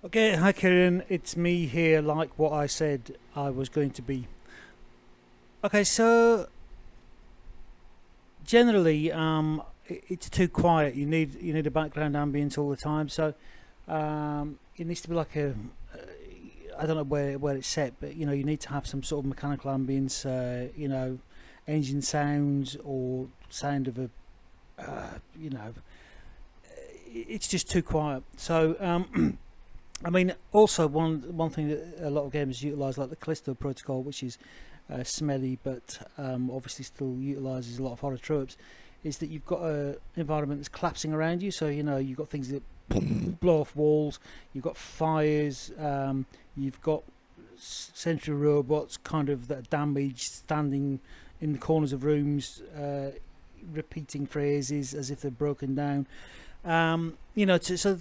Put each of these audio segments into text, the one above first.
Okay, hi Kieran, it's me here, like what I said I was going to be. Okay, so generally, it's too quiet. You need a background ambience all the time. So it needs to be like I don't know where it's set, but you need to have some sort of mechanical ambience. Engine sounds or sound of a you know, it's just too quiet. So I mean, also one thing that a lot of games utilise, like the Callisto Protocol, which is smelly but obviously still utilises a lot of horror tropes, is that you've got an environment that's collapsing around you. So you've got things that blow off walls, you've got fires, you've got sentry robots kind of that are damaged, standing in the corners of rooms, repeating phrases as if they're broken down. To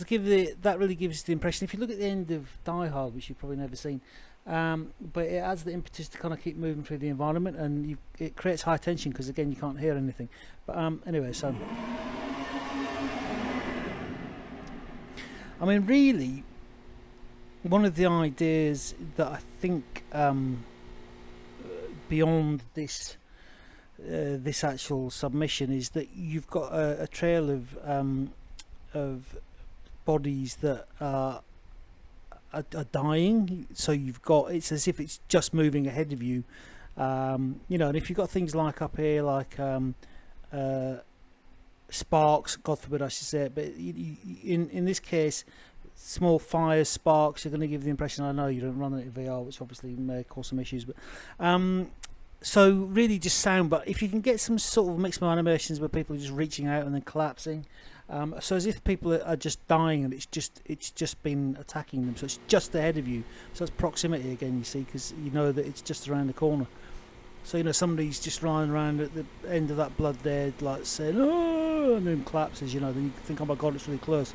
give that really gives the impression. If you look at the end of Die Hard, which you've probably never seen, but it adds the impetus to kind of keep moving through the environment, and it creates high tension because again you can't hear anything. But anyway, so I mean, really, one of the ideas that I think beyond this actual submission is that you've got a trail of bodies that are dying. So it's as if it's just moving ahead of you. And if you've got things like up here, like sparks, God forbid I should say it, but in this case, small fires, sparks, you're going to give the impression, I know you don't run it in VR, which obviously may cause some issues, but so really just sound. But if you can get some sort of mixed animations where people are just reaching out and then collapsing, so as if people are just dying and it's just been attacking them, so it's just ahead of you. So it's proximity again, you see, because you know that it's just around the corner. So somebody's just lying around at the end of that blood there, like saying "oh," and then collapses. Then you think, oh my God, it's really close.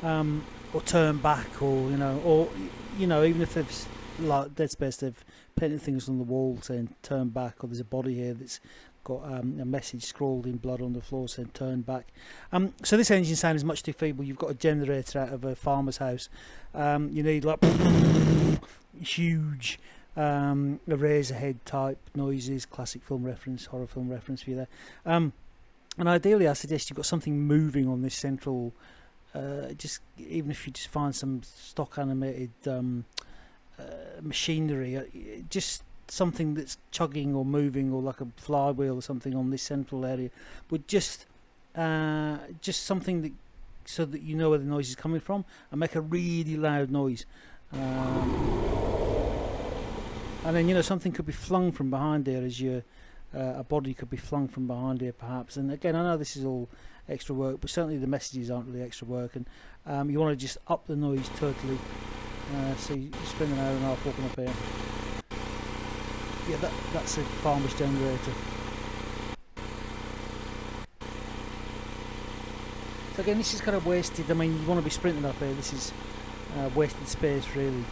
Or turn back, or even if they've, like Dead Space, they've painted things on the wall saying turn back, or there's a body here that's got a message scrawled in blood on the floor saying turn back. So this engine sound is much too feeble. You've got a generator out of a farmer's house. You need like huge Eraserhead type noises, classic film reference, horror film reference for you there. And ideally I suggest you've got something moving on this central, just even if you just find some stock animated machinery, just something that's chugging or moving, or like a flywheel or something on this central area, would just something that, so that you know where the noise is coming from, and make a really loud noise. And then something could be flung from behind there, as a body could be flung from behind here perhaps. And again, I know this is all extra work, but certainly the messages aren't really extra work, and you want to just up the noise totally. So you spend an hour and a half walking up here. Yeah, that's a farmer's generator. So again, this is kind of wasted. I mean, you want to be sprinting up here. This is wasted space, really.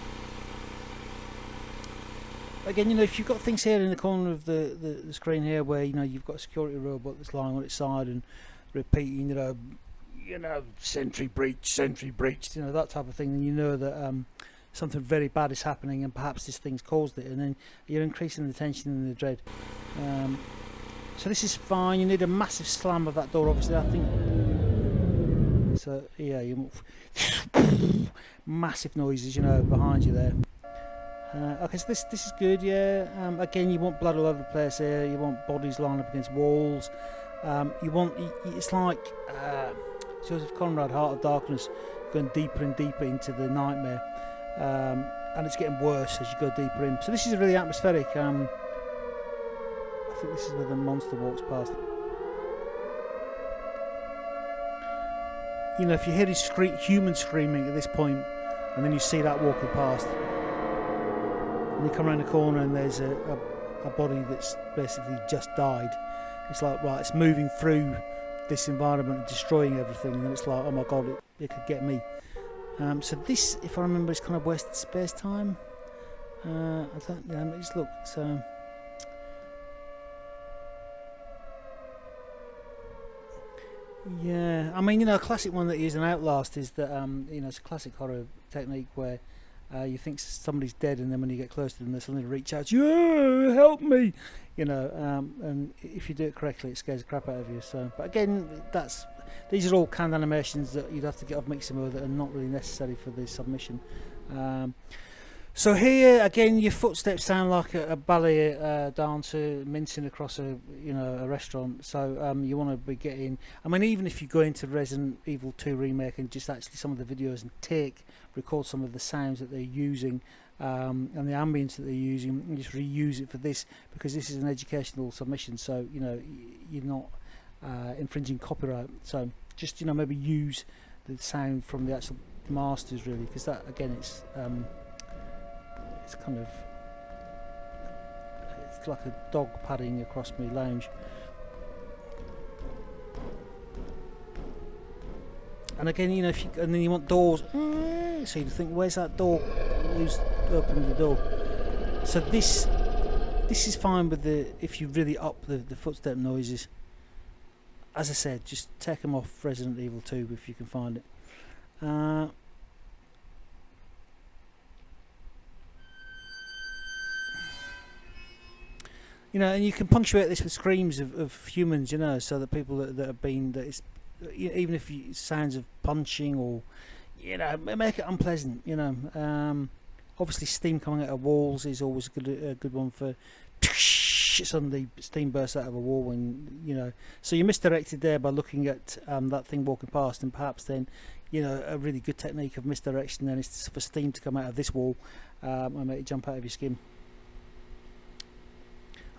Again, if you've got things here in the corner of the screen here where you've got a security robot that's lying on its side and repeating, sentry breached, that type of thing, then you know that something very bad is happening, and perhaps this thing's caused it, and then you're increasing the tension and the dread. So this is fine. You need a massive slam of that door, obviously. I think so. Yeah, you massive noises, behind you there. Okay, so this is good, yeah. Again, you want blood all over the place here. You want bodies lying up against walls. It's like Joseph Conrad, Heart of Darkness, going deeper and deeper into the nightmare, and it's getting worse as you go deeper in. So this is really atmospheric. I think this is where the monster walks past. If you hear human screaming at this point, and then you see that walking past, and you come around the corner and there's a body that's basically just died, it's like, right, it's moving through this environment and destroying everything, and then it's like, oh my God, it could get me. So this, if I remember, is kind of wasted space time. I don't know, let me just look. So Yeah, I mean, you know, a classic one that is an Outlast is that you know, it's a classic horror technique where you think somebody's dead, and then when you get close to them, they suddenly reach out, yeah, help me, you know. And if you do it correctly, it scares the crap out of you. So, but again, these are all canned animations that you'd have to get off Mixamo that are not really necessary for the submission. Um, So here again, your footsteps sound like a ballet dancer mincing across a restaurant. So you want to be getting. I mean, even if you go into Resident Evil 2 remake and just actually some of the videos and record some of the sounds that they're using and the ambience that they're using, and just reuse it for this, because this is an educational submission. So you know you're not infringing copyright. So just, you know, maybe use the sound from the actual masters, really, because that again, it's kind of, it's like a dog padding across my lounge. And again, you know, and then you want doors, so you think, where's that door? Who's opened the door? So this is fine with if you really up the footstep noises. As I said, just take them off Resident Evil 2 if you can find it. You know, and you can punctuate this with screams of humans, you know, so that people that have been, that is, even if sounds of punching or, you know, make it unpleasant, you know. Obviously steam coming out of walls is always a good one for suddenly steam bursts out of a wall, when, you know, so you're misdirected there by looking at that thing walking past, and perhaps then, you know, a really good technique of misdirection then is for steam to come out of this wall and make it jump out of your skin.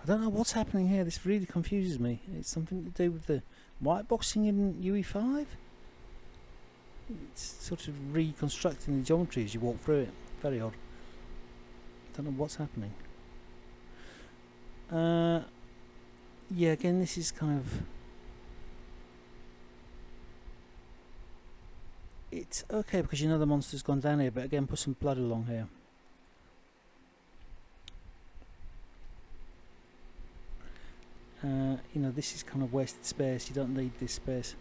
I don't know what's happening here. This really confuses me. It's something to do with the white boxing in UE5. It's sort of reconstructing the geometry as you walk through it. Very odd. Don't know what's happening. Yeah, again, this is kind of... It's okay because you know the monster's gone down here, but again, put some blood along here. You know, this is kind of wasted space. You don't need this space.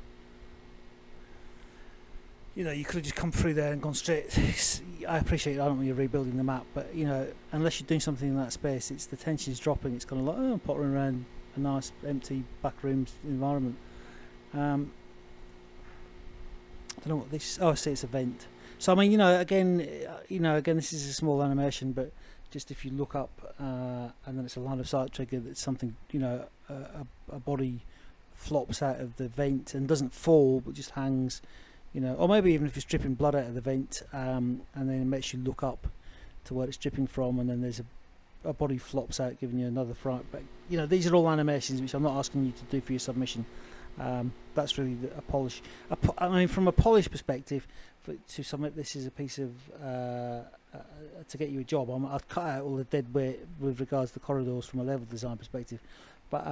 You know, you could have just come through there and gone straight. I appreciate it. I don't want you rebuilding the map, but you know, unless you're doing something in that space, it's the tension's dropping. It's kind of like, oh, I'm pottering around a nice empty back room environment. I don't know what this. Oh, I see, it's a vent. So I mean, you know, again, this is a small animation, but just if you look up and then it's a line of sight trigger, that's something, you know, a body flops out of the vent and doesn't fall, but just hangs. You know, or maybe even if it's dripping blood out of the vent, and then it makes you look up to where it's dripping from, and then there's a body flops out, giving you another fright. But you know, these are all animations which I'm not asking you to do for your submission. That's really a polish. I mean, from a polish perspective, to submit this as a piece of to get you a job, I'd cut out all the dead weight with regards to the corridors from a level design perspective. But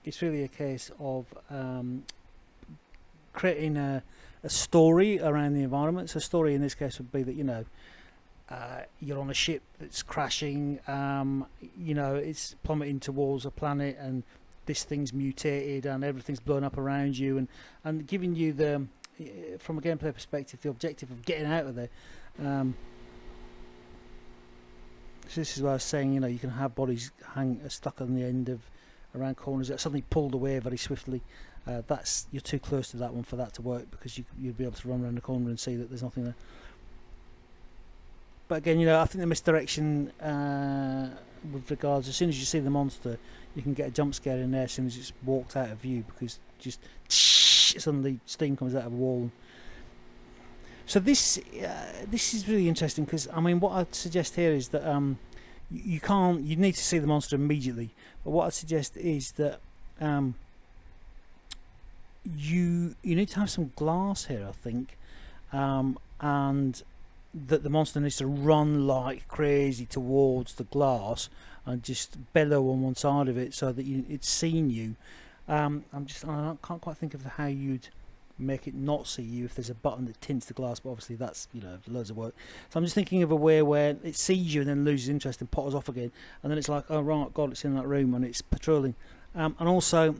it's really a case of creating a story around the environment. So a story in this case would be that, you know, you're on a ship that's crashing, you know, it's plummeting towards a planet, and this thing's mutated and everything's blown up around you, and giving you the, from a gameplay perspective, the objective of getting out of there. So this is what I was saying, you know, you can have bodies stuck on the end of around corners that suddenly pulled away very swiftly. That's, you're too close to that one for that to work, because you'd be able to run around the corner and see that there's nothing there. But again, you know, I think the misdirection with regards, as soon as you see the monster, you can get a jump scare in there as soon as it's walked out of view, because just suddenly steam comes out of a wall. So this is really interesting, because I mean, what I'd suggest here is that you need to see the monster immediately. But what I'd suggest is that you need to have some glass here, I think, and that the monster needs to run like crazy towards the glass and just bellow on one side of it so that it's seen you. I can't quite think of how you'd make it not see you if there's a button that tints the glass, but obviously that's, you know, loads of work. So I'm just thinking of a way where it sees you and then loses interest and potters off again, and then it's like, oh right, God, it's in that room and it's patrolling. And also,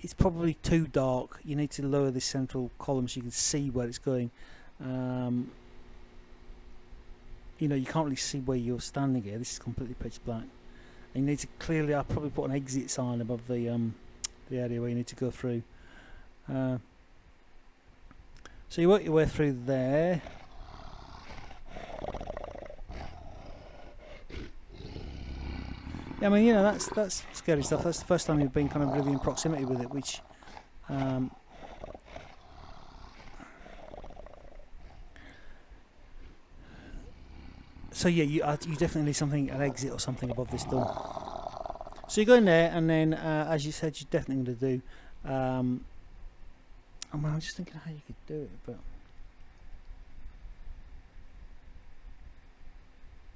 it's probably too dark. You need to lower this central column so you can see where it's going. You know, you can't really see where you're standing here. This is completely pitch black. And you need to clearly, I'll probably put an exit sign above the area where you need to go through. So you work your way through there. Yeah, I mean, you know, that's scary stuff. That's the first time you've been kind of really in proximity with it, which so yeah, you definitely need something, an exit or something above this door. So you go in there, and then as you said, you're definitely going to do. I'm just thinking how you could do it, but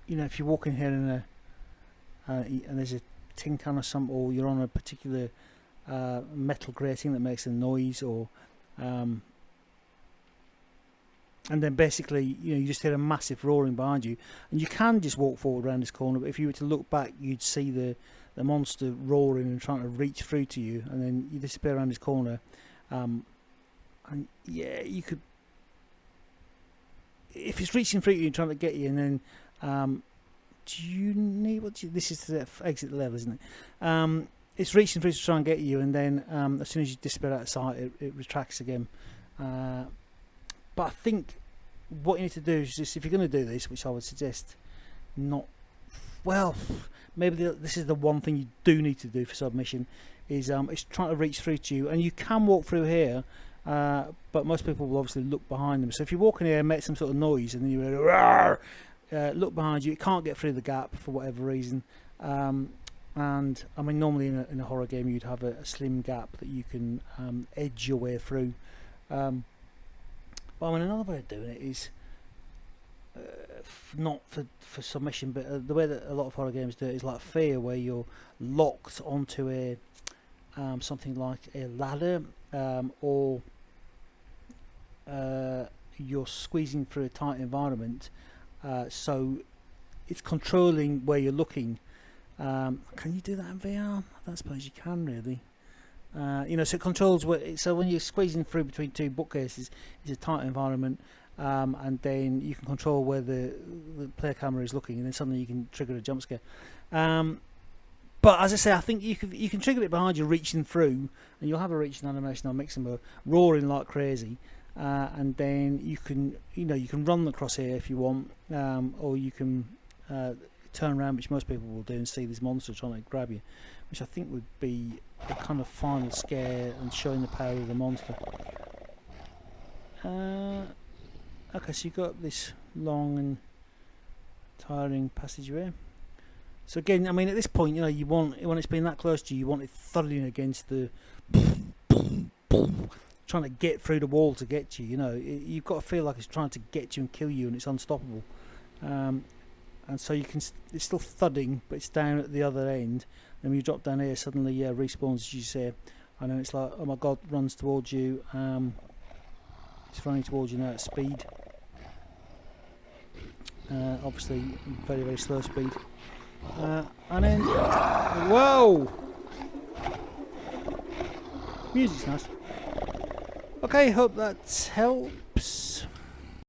you know, if you walk in here in a and there's a tin can or something, or you're on a particular metal grating that makes a noise, or and then basically, you know, you just hear a massive roaring behind you, and you can just walk forward around this corner, but if you were to look back, you'd see the monster roaring and trying to reach through to you, and then you disappear around this corner. And yeah, you could, if it's reaching through you and trying to get you, and then do you need this is the exit level, isn't it? It's reaching through to try and get you, and then as soon as you disappear out of sight, it retracts again. But I think what you need to do is just, if you're going to do this, which I would suggest not, well, maybe this is the one thing you do need to do for submission, is it's trying to reach through to you, and you can walk through here, but most people will obviously look behind them. So if you walk in here and make some sort of noise, and then you look behind you, it can't get through the gap for whatever reason. And I mean, normally in a horror game you'd have a slim gap that you can edge your way through. But I mean, another way of doing it is not for submission, but the way that a lot of horror games do it is like Fear, where you're locked onto a something like a ladder, or you're squeezing through a tight environment, so it's controlling where you're looking. Can you do that in VR? I don't suppose you can, really. You know, so it controls so when you're squeezing through between two bookcases, it's a tight environment, and then you can control where the player camera is looking, and then suddenly you can trigger a jump scare. But as I say, I think you can trigger it behind you reaching through, and you'll have a reaching animation on mixing mode, roaring like crazy, and then you can run across here if you want, or you can turn around, which most people will do, and see this monster trying to grab you, which I think would be the kind of final scare and showing the power of the monster. Okay, so you've got this long and tiring passageway. So again, I mean, at this point, you know, you want, when it's been that close to you, you want it thudding against the trying to get through the wall to get you. You know, you've got to feel like it's trying to get you and kill you, and it's unstoppable. And so you can, it's still thudding, but it's down at the other end. And when you drop down here, suddenly respawns, as you say, and then it's like, oh my god, runs towards you. It's running towards you now at speed. Obviously, very, very slow speed. And then, whoa! Music's nice. Okay, hope that helps.